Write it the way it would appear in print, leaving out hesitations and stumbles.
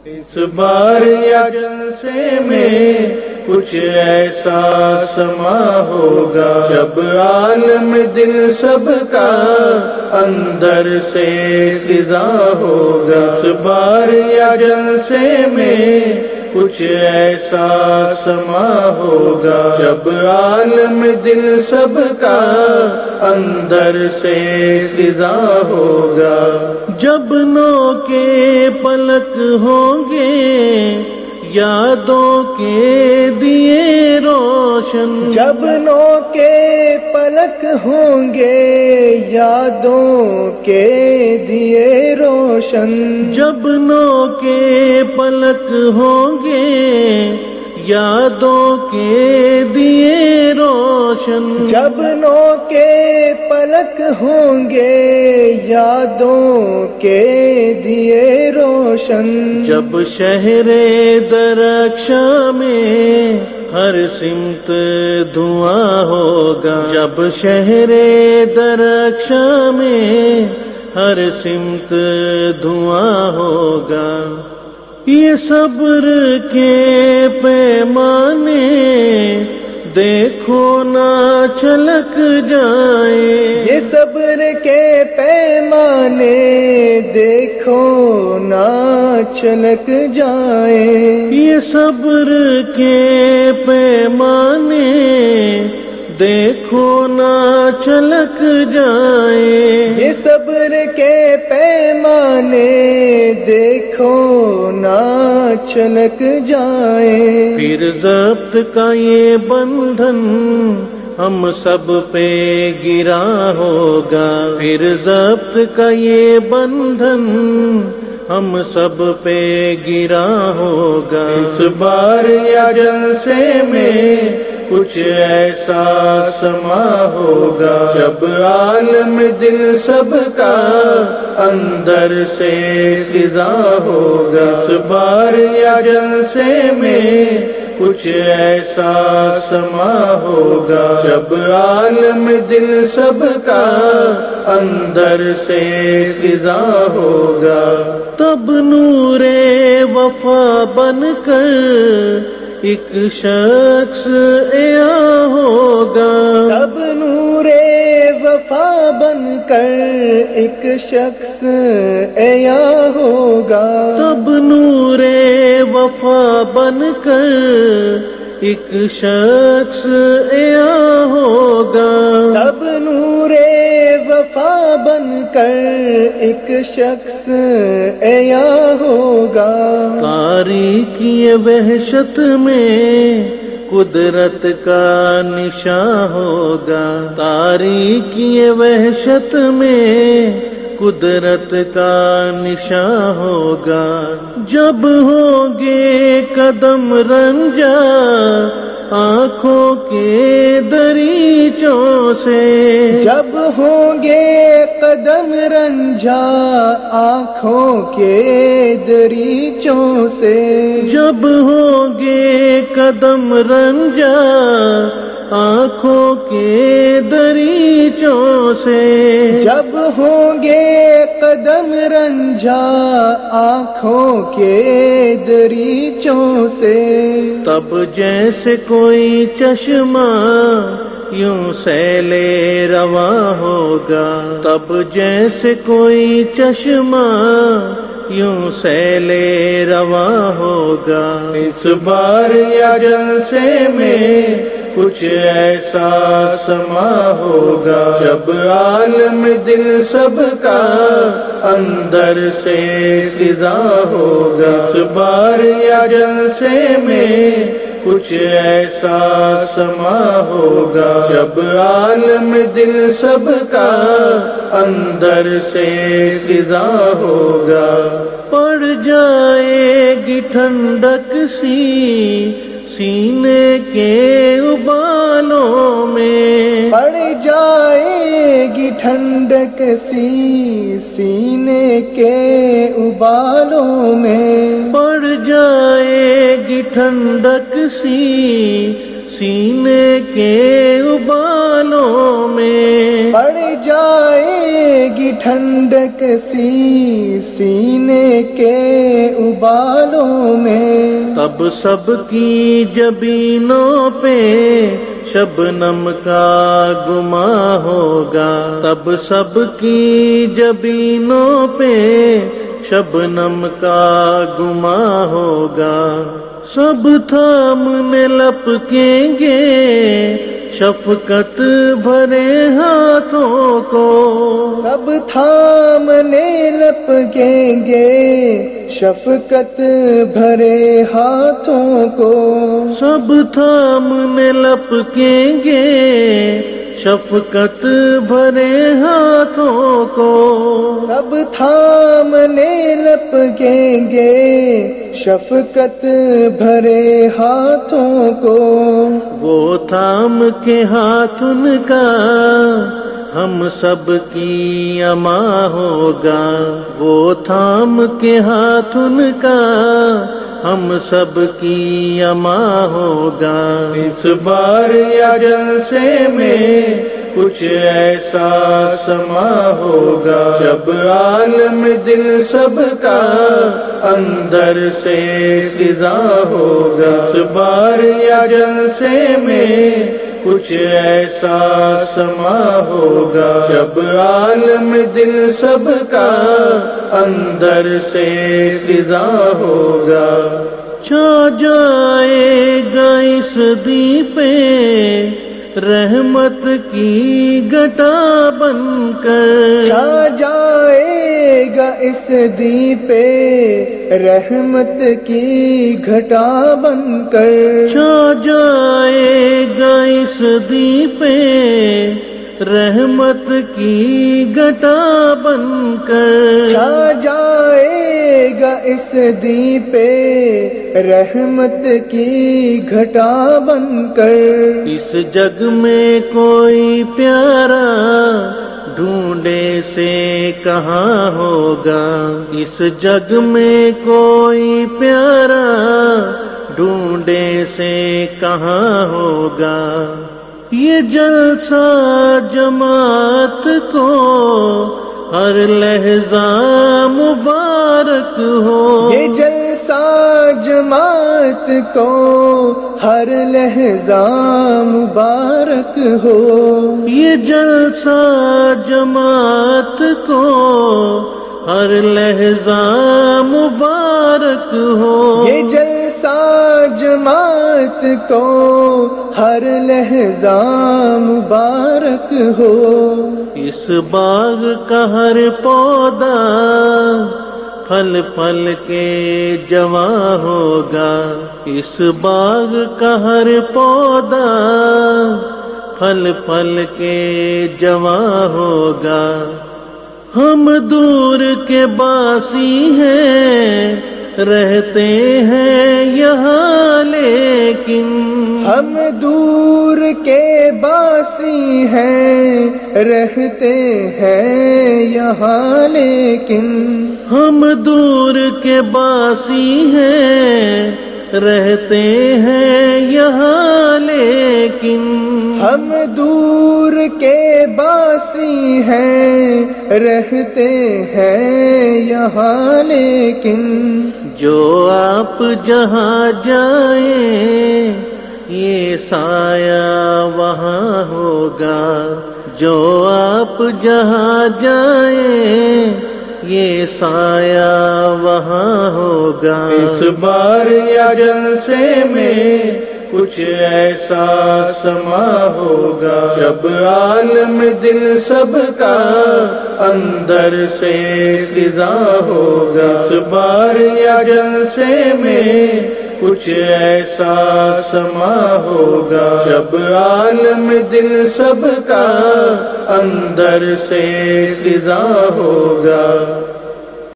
اس بار یا جلسے میں کچھ ایسا سما ہوگا جب عالم دل سب کا اندر سے خزاں ہوگا. اس بار یا جلسے میں کچھ ایسا سما ہوگا جب عالم دل سب کا اندر سے خزاں ہوگا. جب نو کے پلک ہوں گے یادوں کے دیے روشن. جب نو کے پلک ہوں گے یادوں کے دیے روشن. جب نو کے پلک ہوں گے یادوں کے دیے روشن. جب نو کے پلک ہوں گے یادوں کے دیے روشن. جب شہر درخشاں میں ہر سمت دھواں ہوگا. جب شہر درخشاں میں ہر سمت دھواں ہوگا. یہ صبر کے پیمانے دیکھو نہ چھلک جائیں. یہ صبر کے پیمانے دیکھو نہ چھلک جائیں. یہ صبر کے پیمانے دیکھو نہ چھلک جائیں. یہ صبر کے پیمانے دیکھو نہ چھلک جائیں. پھر ضبط کا یہ بندھن ہم سب پہ گرا ہوگا. پھر ضبط کا یہ بندھن ہم سب پہ گرا ہوگا. اس بار یا جلسے میں کچھ ایسا سما ہوگا جب عالم دل سب کا اندر سے خزاں ہوگا. اس بار یا جلسے میں کچھ ایسا سما ہوگا جب عالم دل سب کا اندر سے خزاں ہوگا. تب نور وفا بن کر ایک شخص عیاں ہوگا. تب نور وفا بن کر ایک شخص عیاں ہوگا. تب نور وفا بن کر ایک شخص عیاں ہوگا. تب نور وفا بن کر ایک شخص عیاں ہوگا. تاریکی وحشت میں قدرت کا نشاں ہوگا. تاریکی وحشت میں قدرت کا نشاں ہوگا. جب ہوں گے قدم رنجا آنکھوں کے دریچوں سے. جب ہوں گے قدم رنجا آنکھوں کے دریچوں سے. جب ہوں گے قدم رنجا آنکھوں کے دریچوں سے. جب ہوں گے قدم رنجا آنکھوں کے دریچوں سے. تب جیسے کوئی چشمہ یوں سیلے رواں ہوگا. تب جیسے کوئی چشمہ یوں سیلے رواں ہوگا. اس بار یا جلسے میں کچھ ایسا سما ہوگا جب عالم دل سب کا اندر سے خزاں ہوگا. اس بار یا جلسے میں کچھ ایسا سما ہوگا جب عالم دل سب کا اندر سے خزاں ہوگا. پڑ جائے گی ٹھنڈک سی سینے کے ابالوں میں. پڑ جائے گی ٹھنڈک سی سینے کے ابالوں میں. پڑ جائے گی ٹھنڈک سی سینے کے ابالوں بالوں میں، پڑ جائے گی ٹھنڈک سی سینے کے ابالوں میں، تب سب کی جبینوں پہ شبنم کا گماں ہوگا، تب سب کی جبینوں پہ شبنم کا گماں ہوگا، سب تھامنے لپکیں گے شفقت بھرے ہاتھوں کو، سب تھامنے لپکیں گے شفقت بھرے ہاتھوں کو، سب تھامنے لپکیں گے شفقت بھرے ہاتھوں کو، سب تھامنے لپکیں گے شفقت بھرے ہاتھوں کو، وہ تھام کے ہاتھ ان کا ہم سب کی اما ہوگا، وہ تھام کے ہاتھ ان کا ہم سب کی اما ہوگا، اس بار یا جلسے میں کچھ ایسا سما ہوگا، جب عالم دل سب کا اندر سے فضا ہوگا، اس بار یا جلسے میں کچھ ایسا سما ہوگا، جب عالم دل سب کا اندر سے فضا ہوگا، چھا جائے گا اس دیپ پہ رحمت کی گھٹا بن کر، چھا جائے گا اس دیپ پہ رحمت کی گھٹا بن کر، چھا جائے گا اس دیپ پہ رحمت کی گھٹا بن کر، چھا جائے گا اس دیپ پہ رحمت کی گھٹا بن کر، اس جگ میں کوئی پیارا ڈھونڈے سے کہاں ہوگا، اس جگ میں کوئی پیارا ڈھونڈے سے کہاں ہوگا، یہ جلسہ جماعت کو ہر لحظہ مبارک ہو، یہ جلسہ جماعت کو ہر لحظہ مبارک ہو، یہ جلسہ جماعت کو ہر لحظہ مبارک ہو، یہ جلسہ جماعت کو ہر لحظہ مبارک ہو، اس باغ کا ہر پودا پھل پھل کے جواں ہوگا، اس باغ کا ہر پودا پھل پھل کے جواں ہوگا، ہم دور کے باسی ہیں رہتے ہیں یہاں لیکن، ہم دور کے باسی ہیں رہتے ہیں یہاں لیکن، ہم دور کے باسی ہیں رہتے ہیں یہاں لیکن، ہم دور کے باسی ہیں رہتے ہیں یہاں لیکن، جو آپ جہاں جائیں یہ سایہ وہاں ہوگا، جو آپ جہاں جائیں یہ سایہ وہاں ہوگا، اس بار یا جلسے میں کچھ ایسا سما ہوگا، جب عالم دل سب کا اندر سے فضا ہوگا، اس بار یا جلسے میں کچھ ایسا سما ہوگا، جب عالم دل سب کا اندر سے فضا ہوگا۔